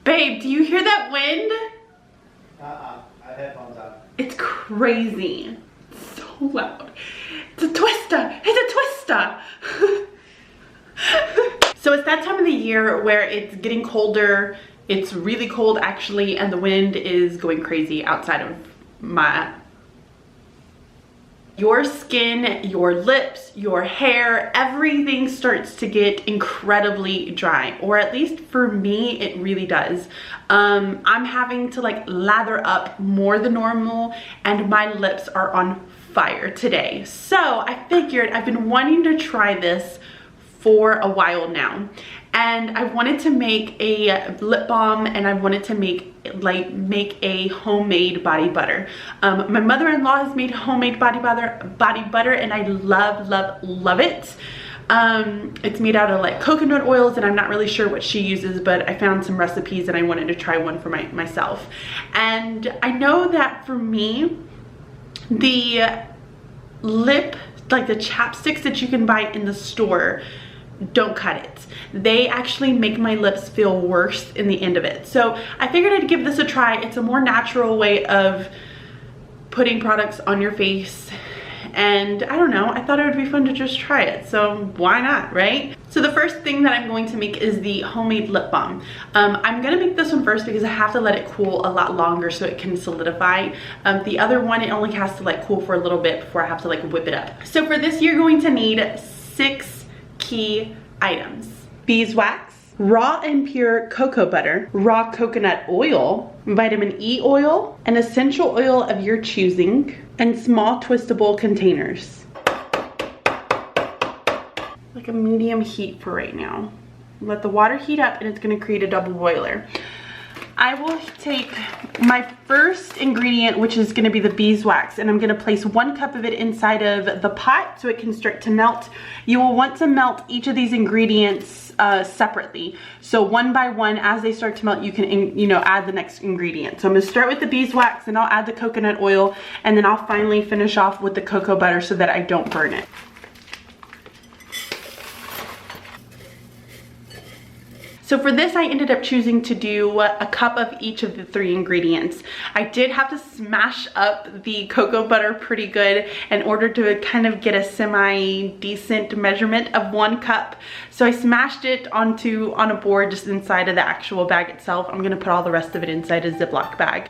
Babe, do you hear that wind? I have headphones on. It's crazy. It's so loud. It's a twister. It's a twister. So it's that time of the year where it's getting colder. It's really cold actually, and the wind is going crazy outside of my... Your skin, your lips, your hair, everything starts to get incredibly dry, or at least for me it really does. I'm having to like lather up more than normal, and my lips are on fire today. So I figured I've been wanting to try this for a while now, and I wanted to make a lip balm, and I wanted to make a homemade body butter. My mother-in-law has made homemade body butter, and I love it. It's made out of like coconut oils, and I'm not really sure what she uses, but I found some recipes and I wanted to try one for myself. And I know that for me, the lip, like the chapsticks that you can buy in the store, don't cut it. They actually make my lips feel worse in the end of it. So I figured I'd give this a try. It's a more natural way of putting products on your face, and I don't know, I thought it would be fun to just try it, so why not, right? So the first thing that I'm going to make is the homemade lip balm. I'm gonna make this one first because I have to let it cool a lot longer so it can solidify. The other one, it only has to like cool for a little bit before I have to like whip it up. So for this, you're going to need 6 key items: beeswax, raw and pure cocoa butter, raw coconut oil, vitamin E oil, an essential oil of your choosing, and small twistable containers. Like a medium heat for right now. Let the water heat up, and it's going to create a double boiler. I will take my first ingredient, which is going to be the beeswax, and I'm going to place 1 cup of it inside of the pot so it can start to melt. You will want to melt each of these ingredients separately. So one by one, as they start to melt, you can, you know, add the next ingredient. So I'm going to start with the beeswax, and I'll add the coconut oil, and then I'll finally finish off with the cocoa butter so that I don't burn it. So for this, I ended up choosing to do a cup of each of the 3 ingredients. I did have to smash up the cocoa butter pretty good in order to kind of get a semi-decent measurement of 1 cup. So I smashed it on a board just inside of the actual bag itself. I'm gonna put all the rest of it inside a Ziploc bag.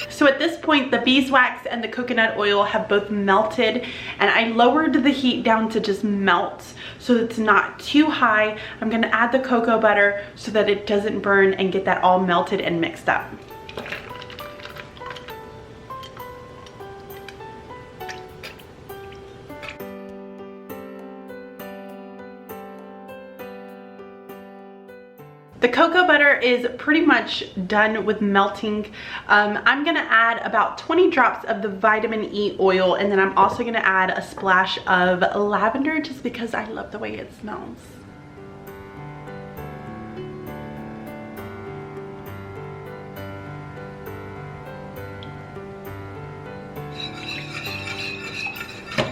So at this point, the beeswax and the coconut oil have both melted, and I lowered the heat down to just melt so it's not too high. I'm gonna add the cocoa butter so that it doesn't burn and get that all melted and mixed up. The cocoa butter is pretty much done with melting. I'm gonna add about 20 drops of the vitamin E oil, and then I'm also gonna add a splash of lavender just because I love the way it smells.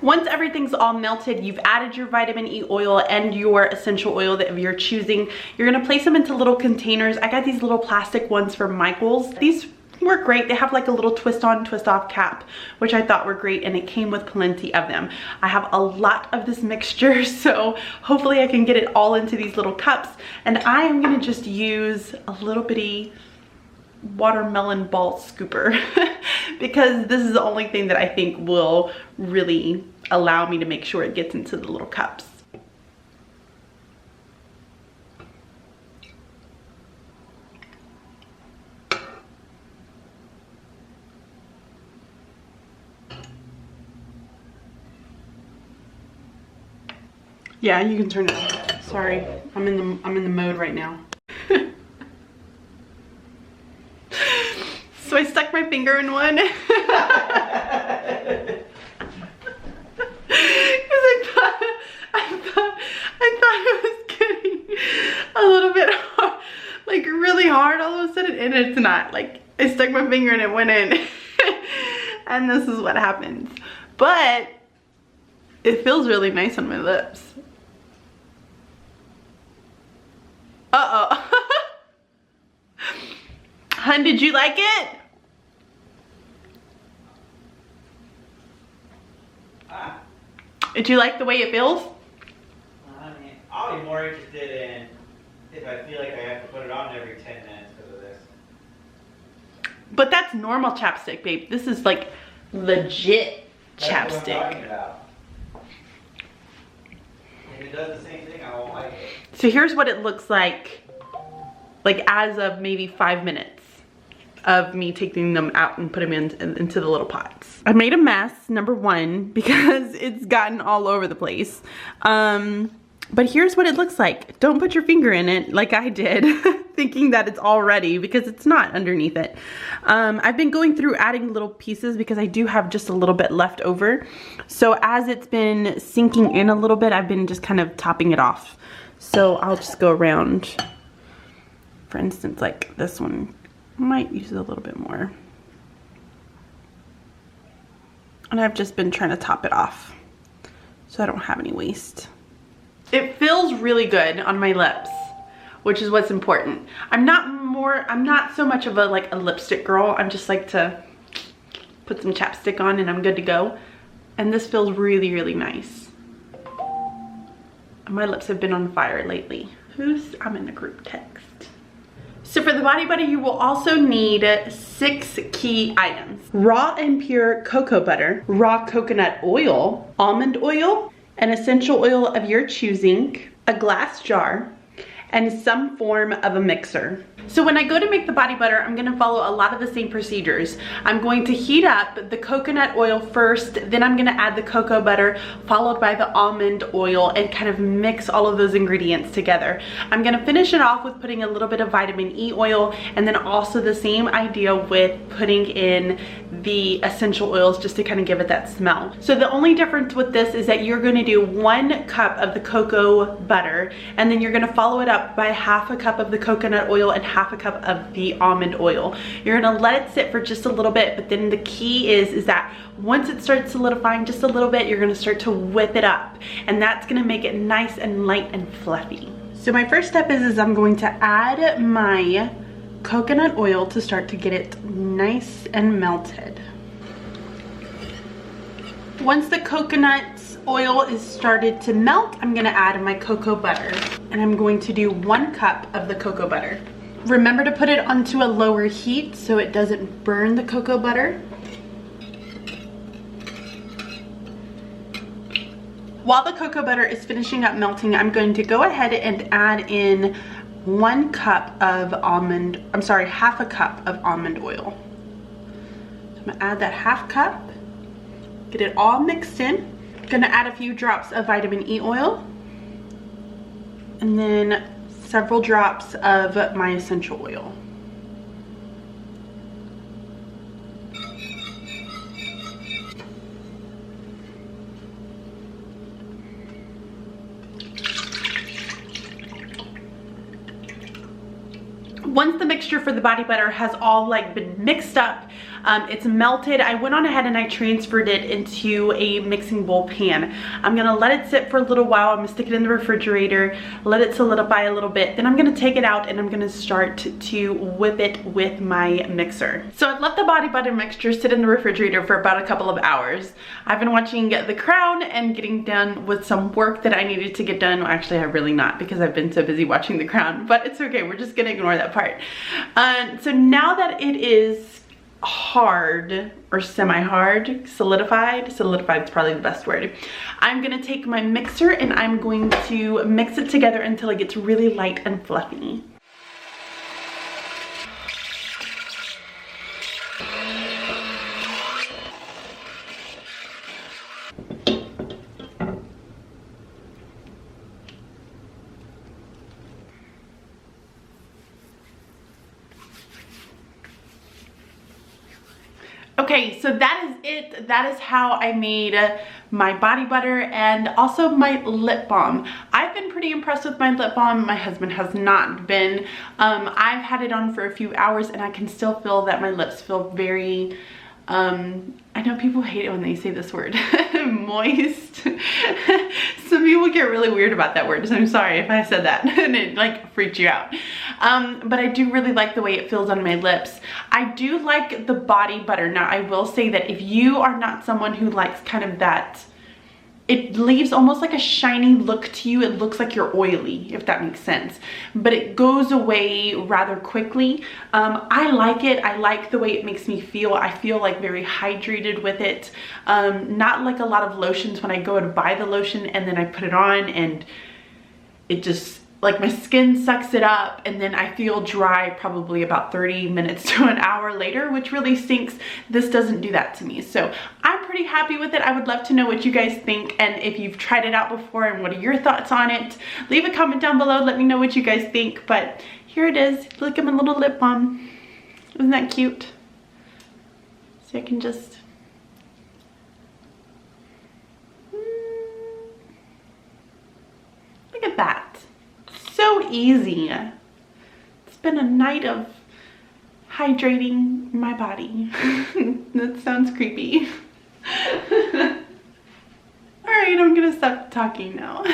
Once everything's all melted, you've added your vitamin E oil and your essential oil that you're choosing. You're gonna place them into little containers. I got these little plastic ones from Michael's. These work great. They have like a little twist on, twist off cap, which I thought were great, and it came with plenty of them. I have a lot of this mixture, so hopefully I can get it all into these little cups, and I am gonna just use a little bitty watermelon ball scooper because this is the only thing that I think will really allow me to make sure it gets into the little cups. Yeah, you can turn it on. Sorry, I'm in the mode right now. So I stuck my finger in one. Because it's not. Like, I stuck my finger and it went in. And this is what happens. But it feels really nice on my lips. Uh-oh. Hun, did you like it? Did you like the way it feels? I mean, I'll be more interested in if I feel like I have to put it on every 10 minutes because of this. But that's normal chapstick, babe. This is like legit That's what I'm chapstick. talking about. If it does the same thing, I won't like it. So here's what it looks like as of maybe 5 minutes of me taking them out and put them into the little pots. I made a mess, number one, because it's gotten all over the place. But here's what it looks like. Don't put your finger in it like I did, thinking that it's all ready, because it's not underneath it. I've been going through adding little pieces because I do have just a little bit left over. So as it's been sinking in a little bit, I've been just kind of topping it off. So I'll just go around. For instance, like this one, might use a little bit more. And I've just been trying to top it off so I don't have any waste. It feels really good on my lips, which is what's important. I'm not so much of a lipstick girl. I'm just like to put some chapstick on and I'm good to go. And this feels really, really nice. My lips have been on fire lately. I'm in the group text. So for the body butter, you will also need 6 key items. Raw and pure cocoa butter, raw coconut oil, almond oil, an essential oil of your choosing, a glass jar, and some form of a mixer. So when I go to make the body butter, I'm gonna follow a lot of the same procedures. I'm going to heat up the coconut oil first, then I'm gonna add the cocoa butter, followed by the almond oil, and kind of mix all of those ingredients together. I'm gonna finish it off with putting a little bit of vitamin E oil, and then also the same idea with putting in the essential oils just to kind of give it that smell. So the only difference with this is that you're gonna do 1 cup of the cocoa butter, and then you're gonna follow it up by half a cup of the coconut oil and half a cup of the almond oil. You're gonna let it sit for just a little bit, but then the key is that once it starts solidifying just a little bit, you're gonna start to whip it up, and that's gonna make it nice and light and fluffy. So my first step is I'm going to add my coconut oil to start to get it nice and melted. Once the coconut oil is started to melt, I'm gonna add my cocoa butter, and I'm going to do 1 cup of the cocoa butter. Remember to put it onto a lower heat so it doesn't burn the cocoa butter. While the cocoa butter is finishing up melting, I'm going to go ahead and add in 1 cup of half a cup of almond oil. So I'm gonna add that half cup, get it all mixed in. Gonna add a few drops of vitamin E oil, and then several drops of my essential oil. Once the mixture for the body butter has all been mixed up, it's melted, I went on ahead and I transferred it into a mixing bowl pan. I'm gonna let it sit for a little while. I'm gonna stick it in the refrigerator, let it solidify a little bit. Then I'm gonna take it out and I'm gonna start to whip it with my mixer. So I've let the body butter mixture sit in the refrigerator for about a couple of hours. I've been watching The Crown and getting done with some work that I needed to get done. Well, actually, I really not, because I've been so busy watching The Crown, but it's okay. We're just gonna ignore that part. So now that it is hard or semi-hard, solidified is probably the best word, I'm gonna take my mixer and I'm going to mix it together until it gets really light and fluffy. Okay, so that is it. That is how I made my body butter and also my lip balm. I've been pretty impressed with my lip balm. My husband has not been. I've had it on for a few hours and I can still feel that my lips feel very, I know people hate it when they say this word, moist. Some people get really weird about that word, so I'm sorry if I said that and it like freaked you out. But I do really like the way it feels on my lips. I do like the body butter. Now I will say that if you are not someone who likes kind of that, it leaves almost like a shiny look to you. It looks like you're oily, if that makes sense. But it goes away rather quickly. I like it. I like the way it makes me feel. I feel like very hydrated with it. Not like a lot of lotions when I go to buy the lotion and then I put it on and it just, like my skin sucks it up and then I feel dry probably about 30 minutes to an hour later, which really stinks. This doesn't do that to me. So I'm pretty happy with it. I would love to know what you guys think and if you've tried it out before and what are your thoughts on it. Leave a comment down below. Let me know what you guys think. But here it is. Look at my little lip balm. Isn't that cute? So I can just... Look at that. So easy. It's been a night of hydrating my body. That sounds creepy. All right, I'm gonna stop talking now.